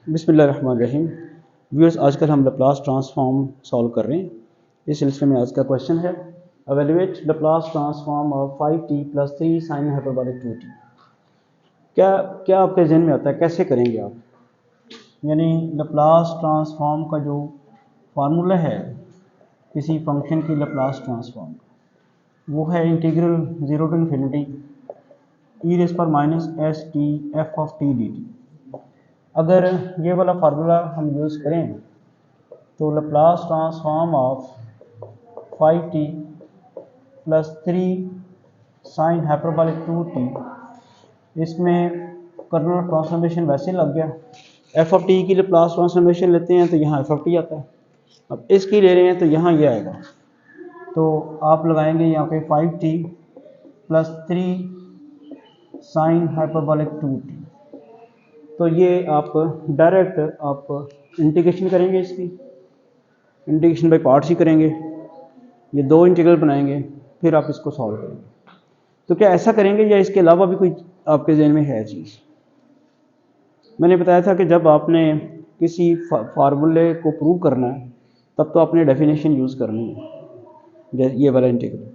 बिस्मिल्लाहिर्रहमानिर्रहीम। व्यूअर्स, आजकल हम लैप्लास ट्रांसफॉर्म सॉल्व कर रहे हैं। इस सिलसिले में आज का क्वेश्चन है evaluate Laplace transform of 5t + 3 sin hyperbolic 2t। क्या क्या आपके जहन में आता है, कैसे करेंगे आप? यानी लैप्लास ट्रांसफॉर्म का जो फार्मूला है किसी फंक्शन की लैप्लास ट्रांसफॉर्म का, वो है integral 0 to infinity e⁻⁻st f of t dt। अगर ये वाला फार्मूला हम यूज़ करें तो Laplace transform of 5t + 3 sin hyperbolic 2t, इसमें कर्नल ट्रांसफॉर्मेशन वैसे लग गया। एफ ऑफ टी की लैप्लास ट्रांसफॉर्मेशन लेते हैं तो यहाँ एफ ऑफ टी आता है, अब इसकी ले रहे हैं तो यहाँ ये आएगा। तो आप लगाएंगे यहाँ पे 5t + 3 sin हाइपरबोलिक 2t। तो ये आप डायरेक्ट आप इंटीग्रेशन करेंगे, इसकी इंटीग्रेशन बाई पार्ट्स ही करेंगे। ये दो इंटीग्रल बनाएंगे, फिर आप इसको सॉल्व करेंगे। तो क्या ऐसा करेंगे या इसके अलावा भी कोई आपके जहन में है चीज़? मैंने बताया था कि जब आपने किसी फार्मूले को प्रूव करना है तब तो आपने डेफिनेशन यूज़ करनी है, जैसे ये वाला इंटीग्रल।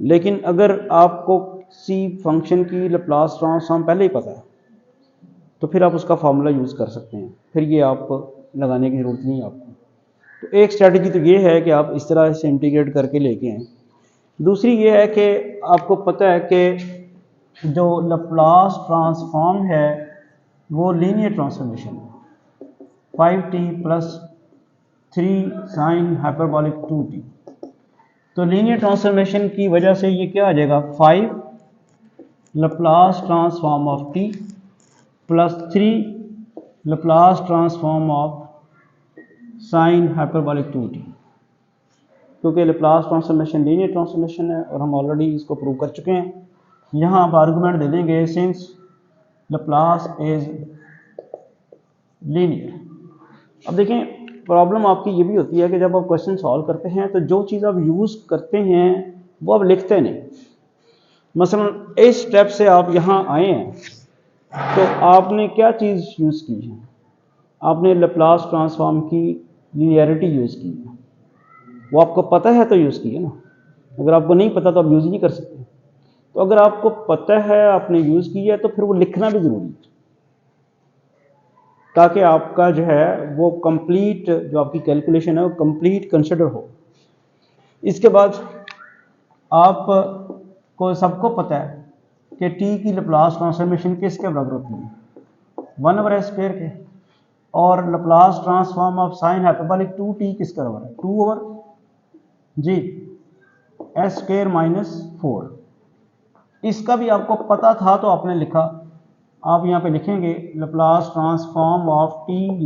लेकिन अगर आपको किसी फंक्शन की लैप्लास ट्रांसफॉर्म पहले ही पता है तो फिर आप उसका फार्मूला यूज़ कर सकते हैं, फिर ये आप लगाने की ज़रूरत नहीं है आपको। तो एक स्ट्रैटेजी तो ये है कि आप इस तरह से इंटीग्रेट करके लेके आएँ। दूसरी ये है कि आपको पता है कि जो लैप्लास ट्रांसफॉर्म है वो लीनियर ट्रांसफॉर्मेशन है। 5t + 3 sin hyperbolic 2t। तो लीनियर ट्रांसफॉर्मेशन की वजह से ये क्या आ जाएगा, 5 Laplace transform of t + 3 Laplace transform of sin hyperbolic 2t। क्योंकि लैप्लास ट्रांसफॉर्मेशन लीनियर ट्रांसफॉर्मेशन है और हम ऑलरेडी इसको प्रूव कर चुके हैं। यहाँ आप आर्गूमेंट दे देंगे सिंस लैप्लास इज लीनियर। अब देखें, प्रॉब्लम आपकी ये भी होती है कि जब आप क्वेश्चन सॉल्व करते हैं तो जो चीज़ आप यूज़ करते हैं वो आप लिखते नहीं। मसलन इस स्टेप से आप यहाँ आए हैं तो आपने क्या चीज़ यूज़ की है? आपने लैप्लास ट्रांसफॉर्म की लीनियरिटी यूज़ की है। वो आपको पता है तो यूज़ की है ना। अगर आपको नहीं पता तो आप यूज़ नहीं कर सकते। तो अगर आपको पता है, आपने यूज़ की है, तो फिर वो लिखना भी ज़रूरी है ताकि आपका जो है वो कंप्लीट, जो आपकी कैलकुलेशन है वो कंप्लीट कंसिडर हो। इसके बाद आपको सबको पता है कि टी की लैप्लास ट्रांसफॉर्मेशन किसके बराबर होती है, 1/s² के। और Laplace transform of sine hyperbolic 2t किसके बराबर है, 2/s² - 4। इसका भी आपको पता था तो आपने लिखा। आप यहाँ पे लिखेंगे Laplace transform of t =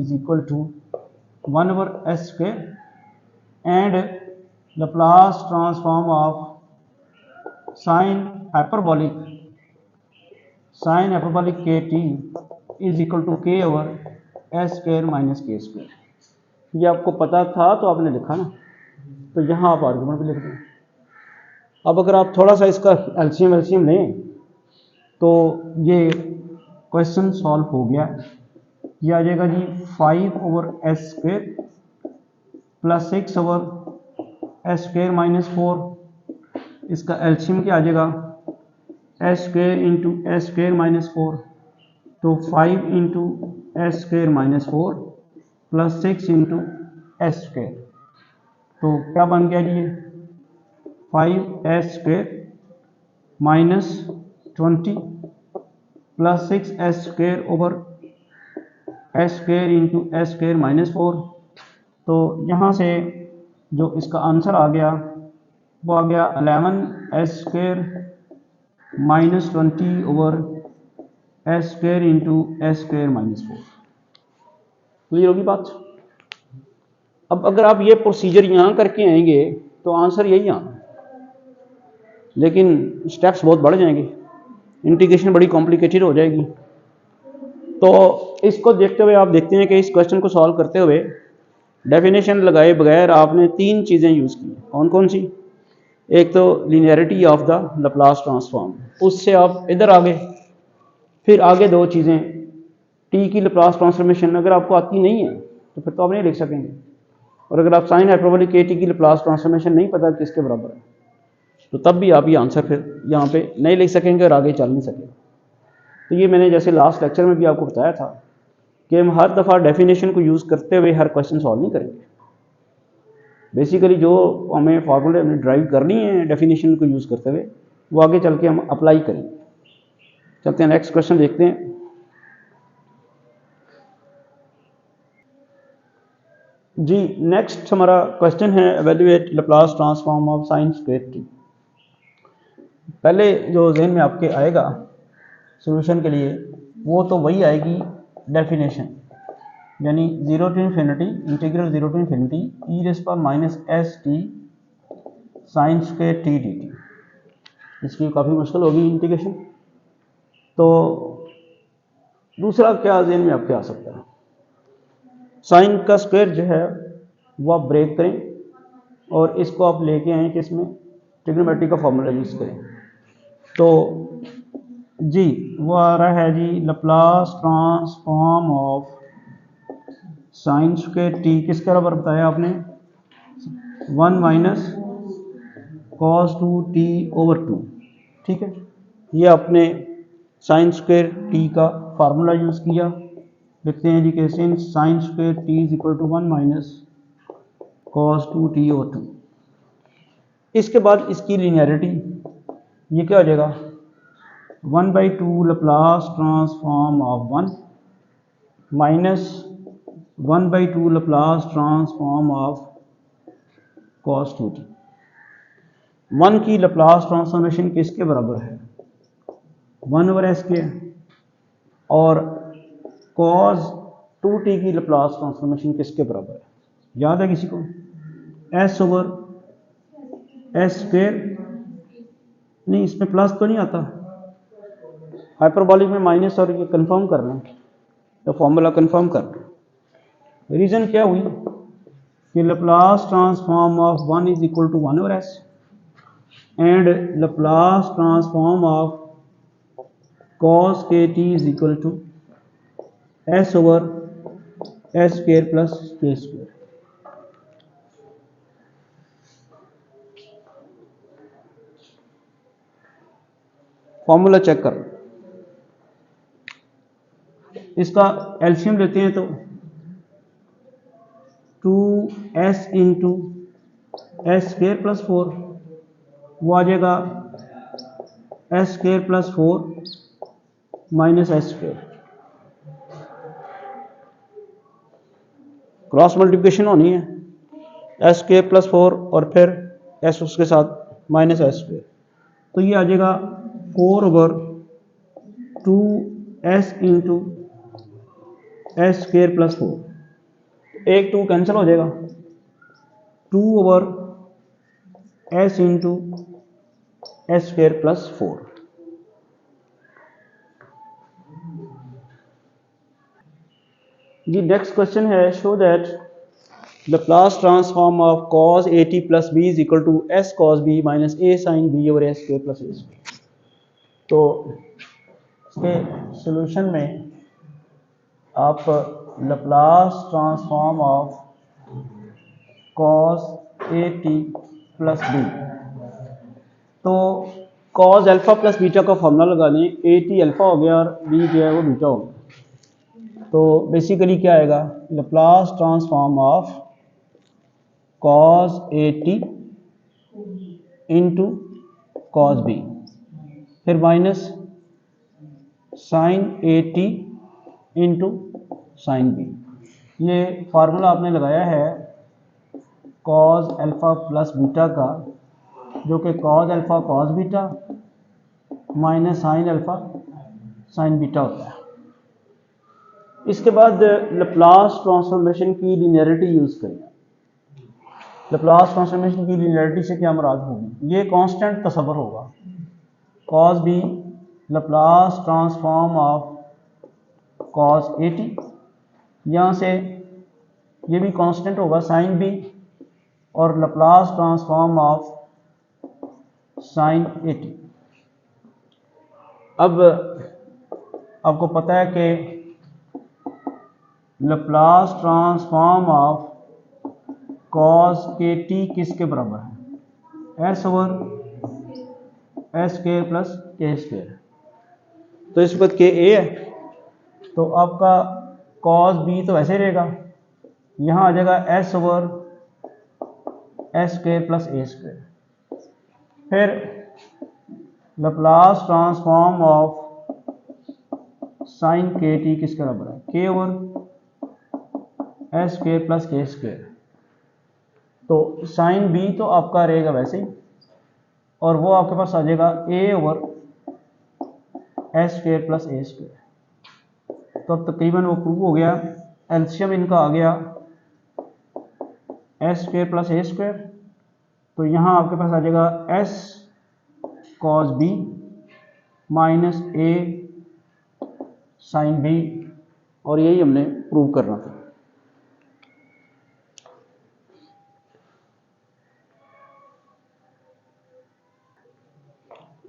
1/s² and Laplace transform of sine hyperbolic kt = k/s² - k²। ये आपको पता था तो आपने लिखा ना, तो यहाँ आप आर्गुमेंट भी लिख दें। अब अगर आप थोड़ा सा इसका एलसीएम लें तो ये क्वेश्चन सॉल्व हो गया। ये आ जाएगा जी 5/s² + 6/s² - 4। इसका एलसीएम क्या आ जाएगा, s² × s² - 4। तो 5 × s² - 4 + 6 × s²। तो क्या बन गया जी, 5s² - 20 + 6s² / s² - 4। तो यहाँ से जो इसका आंसर आ गया वो आ गया 11s² - 20 / s² - 4। क्लियर होगी बात? अब अगर आप ये प्रोसीजर यहाँ करके आएंगे तो आंसर यही आना, लेकिन स्टेप्स बहुत बढ़ जाएंगे, इंटीग्रेशन बड़ी कॉम्प्लिकेटेड हो जाएगी। तो इसको देखते हुए आप देखते हैं कि इस क्वेश्चन को सॉल्व करते हुए डेफिनेशन लगाए बगैर आपने 3 चीज़ें यूज़ की। कौन कौन सी? एक तो linearity of the Laplace transform, उससे आप इधर आ गए। फिर आगे 2 चीज़ें टी की लैप्लास ट्रांसफॉर्मेशन अगर आपको आती नहीं है तो फिर तो आप नहीं लिख सकेंगे, और अगर आप साइन हाइपरबोलिक ए टी की लैप्लास ट्रांसफॉर्मेशन नहीं पता किसके बराबर है तो तब भी आप ये आंसर फिर यहाँ पे नहीं लिख सकेंगे और आगे चल नहीं सकेंगे। तो ये मैंने जैसे लास्ट लेक्चर में भी आपको बताया था कि हम हर दफ़ा डेफिनेशन को यूज़ करते हुए हर क्वेश्चन सॉल्व नहीं करेंगे। बेसिकली जो हमें फार्मूले हमें ड्राइव करनी है डेफिनेशन को यूज़ करते हुए वो आगे चल के हम अप्लाई करेंगे। चलते हैं नेक्स्ट क्वेश्चन देखते हैं। जी नेक्स्ट हमारा क्वेश्चन है evaluate Laplace transform of sine square T. पहले जो जहन में आपके आएगा सॉल्यूशन के लिए वो तो वही आएगी डेफिनेशन, यानी 0 to infinity integral 0 to infinity e rays power minus S T sign square T D T. इसकी काफ़ी मुश्किल होगी इंटीग्रेशन। तो दूसरा क्या जहन में आपके आ सकता है, साइन का स्क्वायर जो है वो आप ब्रेक करें और इसको आप लेके आएँ कि इसमें ट्रिग्नोमेट्री का फॉर्मूला यूज़ करें। तो जी वो आ रहा है जी Laplace transform of sine square t किसके बराबर बताया आपने, 1 माइनस कॉस 2t/2। ठीक है, ये आपने साइन स्क्वायर टी का फार्मूला यूज़ किया। लिखते हैं जी कैसे, sine square T is equal to 1 minus cos 2t/2। इसके बाद इसकी लीनियरिटी ये क्या हो जाएगा, 1/2 Laplace transform of 1 minus 1/2 Laplace transform of cos 2t। 1 की लैप्लास ट्रांसफॉर्मेशन किसके बराबर है, 1/s के, और कॉस 2t की लैप्लास ट्रांसफॉर्मेशन किसके बराबर है, याद है किसी को, s/s²। नहीं इसमें प्लस तो नहीं आता, हाइपरबॉलिक में माइनस, और ये कंफर्म कर रहे हैं तो फॉर्मूला कंफर्म कर रहे हैं। रीज़न क्या हुई कि Laplace transform of 1 is equal to 1/s and Laplace transform of cos kt is equal to s/s² plus k²। Formula check कर, इसका एलसीएम लेते हैं तो 2s इंटू s² प्लस 4 वो आ जाएगा s² plus 4 minus s²। Cross multiplication होनी है, s² plus 4 और फिर s उसके साथ माइनस s², तो ये आ जाएगा 4/2s इंटू s² प्लस 4। एक 2 कैंसिल हो जाएगा, 2/s इंटू s² प्लस 4। जी नेक्स्ट क्वेश्चन है, show that Laplace transform of cos at plus b is equal to s cos b minus a sin b/s² plus a²। तो इसके solution में आप Laplace transform of cos at plus b, तो cos alpha plus beta का formula लगा लें, at alpha हो गया और b जो है वो बीटा हो गया। तो बेसिकली क्या आएगा, Laplace transform of cos at into cos b, फिर minus sin at into sin b। ये फार्मूला आपने लगाया है cos अल्फा प्लस बीटा का, जो कि cos alpha cos beta minus sin alpha sin beta होता है। इसके बाद लैप्लास ट्रांसफॉर्मेशन की लीनियरिटी यूज़ करें। लैप्लास ट्रांसफॉर्मेशन की लीनियरिटी से क्या मुराद होगी, ये कांस्टेंट तस्वर होगा, cos b Laplace transform of cos at, यहाँ से ये भी कांस्टेंट होगा sin b और Laplace transform of sin at। अब आपको पता है कि लाप्लास ट्रांसफॉर्म ऑफ कॉस के टी किसके बराबर है, S over s square plus k square. तो इस वक्त के ए है, तो आपका कॉस बी तो ऐसे रहेगा, यहाँ आ जाएगा s over s square plus a square. फिर Laplace transform of sine k t किसके बराबर है, k over s square plus k square. तो साइन बी तो आपका रहेगा वैसे ही, और वो आपके पास आ जाएगा ए over s square plus a square. तो अब तकरीबन वो प्रूव हो गया, एलसीएम इनका आ गया S square plus a square. तो यहाँ आपके पास आ जाएगा एस कॉस बी माइनस ए साइन बी, और यही हमने प्रूव करना था।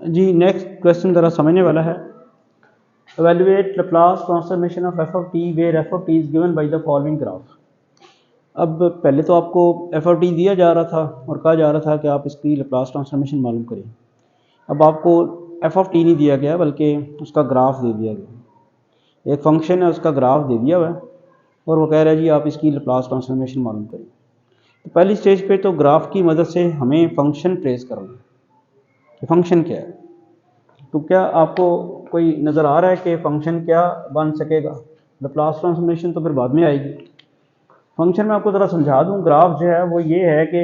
जी नेक्स्ट क्वेश्चन ज़रा समझने वाला है। Evaluate Laplace transformation of F of T where F of T is given by the following graph. अब पहले तो आपको एफ ऑफ टी दिया जा रहा था और कहा जा रहा था कि आप इसकी लाप्लास ट्रांसफॉर्मेशन मालूम करें। अब आपको एफ ऑफ टी नहीं दिया गया, बल्कि उसका ग्राफ दे दिया गया। एक फंक्शन है, उसका ग्राफ दे दिया हुआ है, और वो कह रहा है जी आप इसकी लाप्लास ट्रांसफॉर्मेशन मालूम करें। तो पहली स्टेज पे तो ग्राफ की मदद से हमें फंक्शन ट्रेस करना है कि फंक्शन क्या है। तो क्या आपको कोई नज़र आ रहा है कि फंक्शन क्या बन सकेगा? लाप्लास ट्रांसफॉर्मेशन तो फिर बाद में आएगी। फंक्शन में आपको ज़रा समझा दूं, ग्राफ जो है वो ये है कि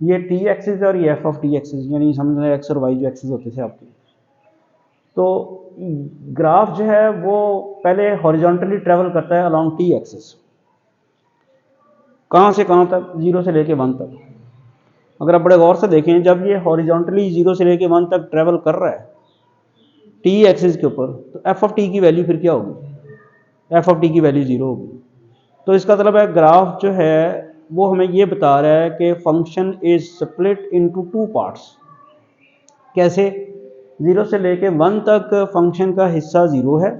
ये टी एक्सिस और ये एफ ऑफ टी एक्सिस, यानी समझ लें एक्स और वाई जो एक्सिस होते थे आपके। तो ग्राफ जो है वो पहले हॉरिजॉन्टली ट्रेवल करता है अलॉन्ग टी एक्सिस, कहाँ से कहाँ तक, 0 से लेके 1 तक। अगर आप बड़े गौर से देखें, जब ये हॉरिजॉन्टली 0 से लेके 1 तक ट्रेवल कर रहा है टी एक्सिस के ऊपर, तो एफ ऑफ टी की वैल्यू फिर क्या होगी, एफ ऑफ टी की वैल्यू 0 होगी। तो इसका मतलब है ग्राफ जो है वो हमें ये बता रहा है कि function is split into 2 parts. कैसे? 0 से लेके 1 तक फंक्शन का हिस्सा 0 है,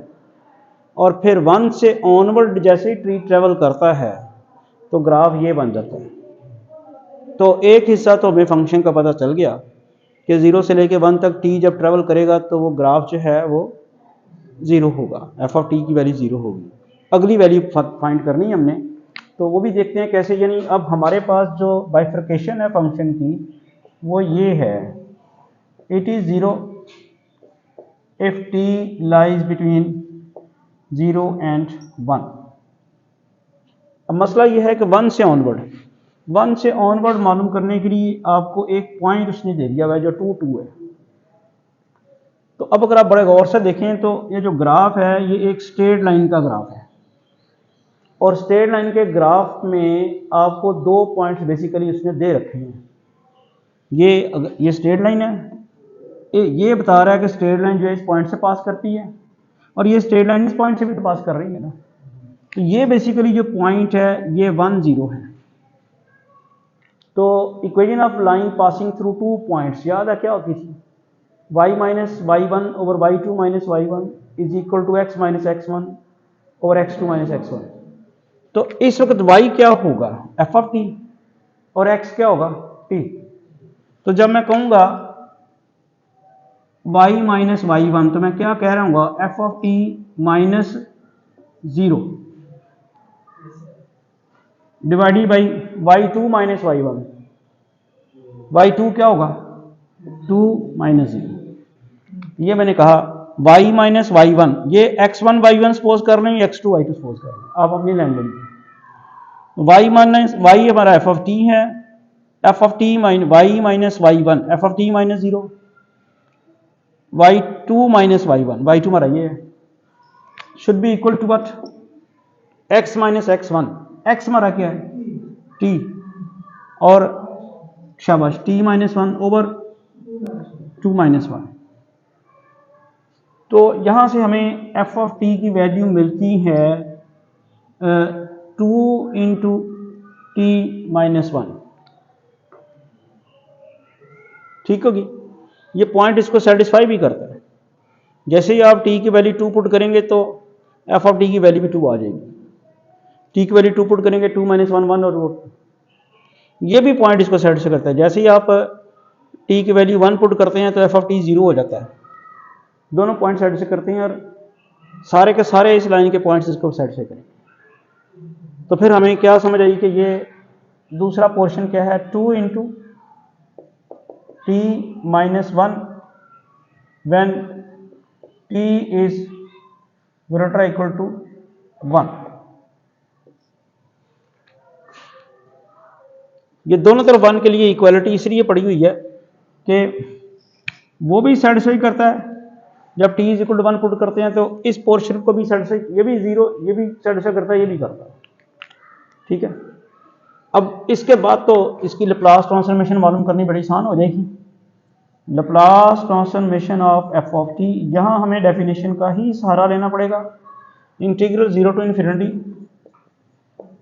और फिर 1 से ऑनवर्ड जैसे ही ट्री ट्रेवल करता है तो ग्राफ ये बन जाता है। तो एक हिस्सा तो हमें फंक्शन का पता चल गया कि 0 से लेके 1 तक टी जब ट्रेवल करेगा तो वो ग्राफ जो है वो 0 होगा, एफ ऑफ टी की वैल्यू 0 होगी। अगली वैल्यू फाइंड करनी है हमने, तो वो भी देखते हैं कैसे। यानी अब हमारे पास जो बाइफर्केशन है फंक्शन की वो ये है, it is 0 if T lies between 0 and 1। अब मसला ये है कि 1 से ऑनवर्ड मालूम करने के लिए आपको एक पॉइंट उसने दे दिया हुआ है जो 2 2 है। तो अब अगर आप बड़े गौर से देखें तो ये जो ग्राफ है ये एक स्ट्रेट लाइन का ग्राफ है, और स्ट्रेट लाइन के ग्राफ में आपको 2 पॉइंट्स बेसिकली उसने दे रखे हैं। ये स्ट्रेट लाइन है, ये बता रहा है कि स्ट्रेट लाइन जो है इस पॉइंट से पास करती है, और ये स्ट्रेट लाइन इस पॉइंट से भी तो पास कर रही है ना। तो ये बेसिकली जो पॉइंट है ये 1 0 है। तो equation of line passing through 2 points याद है क्या होती थी, y minus y1 over y2 minus y1 is equal to x minus x1 over x2 minus x1। तो इस वक्त y क्या होगा, f ऑफ t, और x क्या होगा, t। तो जब मैं कहूँगा y माइनस y1 तो मैं क्या कह रहा हूँ, f of t minus 0 divided by y2 minus y1। y2 क्या होगा, 2 माइनस 0। ये मैंने कहा y माइनस y1, ये x1 y1 सपोज कर लें, x2 y2 सपोज कर लें, आप अपनी लैंग्वेज में। y माइनस y हमारा f ऑफ t है, f of t minus y minus y1, f of t minus 0, y2 minus y1, y2 हमारा ये है, should be equal to what, x minus x1, x हमारा क्या है, t, और शाबाश t माइनस 1 ओवर 2 माइनस 1। तो यहाँ से हमें f ऑफ t की वैल्यू मिलती है 2 इंटू टी माइनस 1। ठीक होगी, ये पॉइंट इसको सेटिस्फाई भी करता है। जैसे ही आप t की वैल्यू 2 पुट करेंगे तो f ऑफ t की वैल्यू भी 2 आ जाएगी। टी की वैल्यू 2 पुट करेंगे, 2 - 1 1, और वो ये भी पॉइंट इसको सेटिस्फाई करता है। जैसे ही आप टी की वैल्यू 1 पुट करते हैं तो एफ ऑफ टी 0 हो जाता है। दोनों पॉइंट सेटिस्फाई करते हैं और सारे के सारे इस लाइन के पॉइंट्स इसको सेटिस्फाई करेंगे। तो फिर हमें क्या समझ आई कि ये दूसरा पोर्शन क्या है, 2 into T -1 when T is greater equal to 1। ये दोनों तरफ 1 के लिए इक्वालिटी इसलिए पड़ी हुई है कि वो भी सेटिस्फाई करता है। जब T is equal to 1 put करते हैं तो इस पोर्शन को भी सेटिस्फाई, ये भी 0, ये भी सेटिस्फाई करता है, ये भी करता है। ठीक है, अब इसके बाद तो इसकी लैप्लास ट्रांसफॉर्मेशन मालूम करनी बड़ी आसान हो जाएगी। Laplace transformation of F of T, यहाँ हमें डेफिनेशन का ही सहारा लेना पड़ेगा। Integral 0 to infinity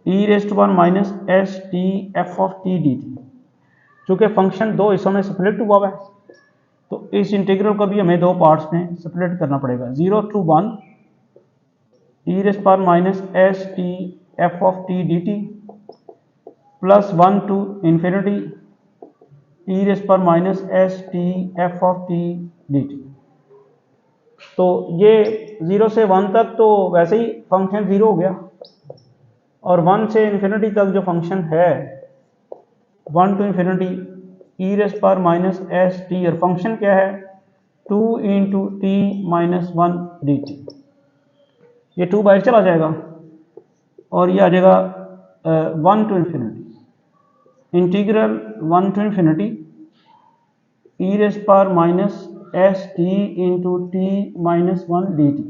E raise to 1 minus S T F of T D T. चूँकि फंक्शन दो हिस्सों में स्प्लिट हुआ है तो इस इंटीग्रल को भी हमें दो पार्ट्स में स्प्लिट करना पड़ेगा। 0 to 1 E raise to minus S T F of T D T plus 1 to infinity E raise to minus S T F of T D T. तो ये 0 से 1 तक तो वैसे ही फंक्शन 0 हो गया, और 1 से इन्फिनिटी तक जो फंक्शन है 1 टू इन्फिनिटी ई रेज़ पर माइनस एस टी, और फंक्शन क्या है 2 into t minus 1 d T. ये 2 बाहर चला जाएगा और ये आ जाएगा 1 to infinity integral 1 to infinity E raise पर minus S t into t minus 1 d t.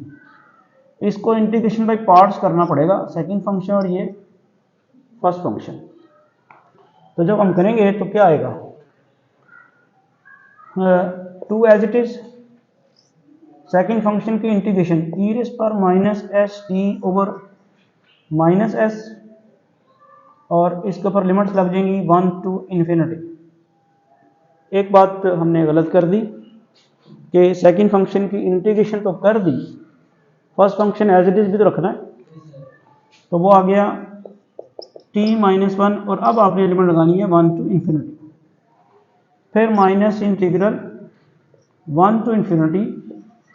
इसको इंटीग्रेशन बाई पार्ट्स करना पड़ेगा, सेकंड फंक्शन और ये फर्स्ट फंक्शन। तो जब हम करेंगे तो क्या आएगा, 2 as it is second function की इंटीग्रेशन ई रेज़ पर minus S T over minus S, और इसके ऊपर लिमिट्स लग जाएंगी 1 टू इन्फिनिटी। एक बात हमने गलत कर दी कि सेकंड फंक्शन की इंटीग्रेशन तो कर दी, first function as it is भी तो रखना है। तो वो आ गया t माइनस 1, और अब आपने लिमिट लगानी है 1 टू इन्फिनिटी, फिर minus integral 1 to infinity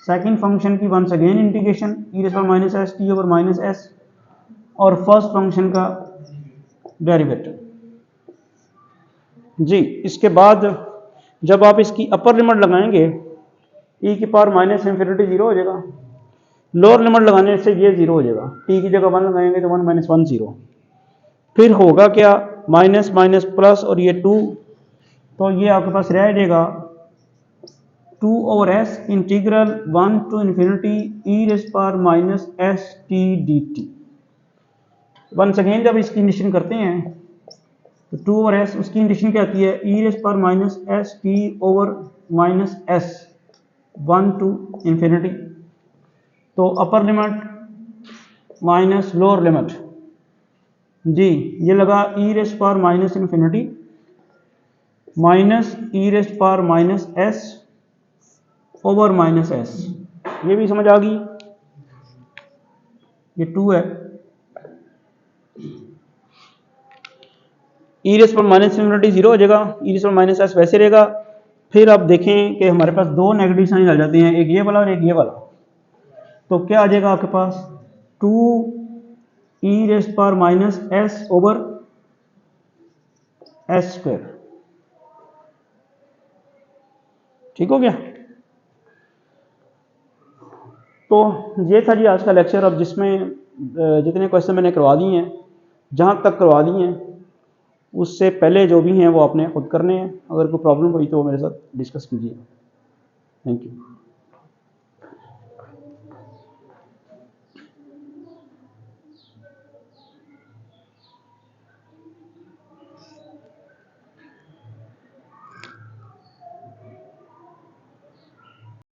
second function की वंस अगेन इंटीग्रेशन ई रेज़ पर minus S T over minus S, और फर्स्ट फंक्शन का डेरिवेटिव। जी, इसके बाद जब आप इसकी अपर लिमिट लगाएंगे e की पावर माइनस इन्फिनिटी 0 हो जाएगा, लोअर लिमिट लगाने से ये 0 हो जाएगा, t की जगह 1 लगाएंगे तो 1 माइनस 1 0, फिर होगा क्या माइनस माइनस प्लस और ये 2, तो ये आपके पास रह जाएगा 2 over s integral 1 to infinity E raise पर minus S t D t. Once again जब इसकी इंटीग्रेशन करते हैं तो 2 ओवर एस, उसकी इंटीग्रेशन क्या आती है ई रेज़ पर minus S T over minus s 1 to infinity. तो upper limit minus lower limit, जी ये लगा ई रेज़ पर minus infinity minus e raise पर minus s over minus s, ये भी समझ आ गई। ये 2 है, ई रेज़ पर माइनस इन्फिनिटी 0 हो जाएगा, ई रेज़ पर माइनस एस वैसे रहेगा। फिर आप देखें कि हमारे पास दो नेगेटिव साइन आ जाते हैं, एक ये वाला और एक ये वाला, तो क्या आ जाएगा आपके पास 2 ई रेज़ पर minus s over s square. ठीक हो गया। तो ये था जी आज का लेक्चर। अब जिसमें जितने क्वेश्चन मैंने करवा दिए हैं, जहाँ तक करवा दिए हैं, उससे पहले जो भी हैं वो आपने खुद करने हैं। अगर कोई प्रॉब्लम हुई तो मेरे साथ डिस्कस कीजिए। Thank you.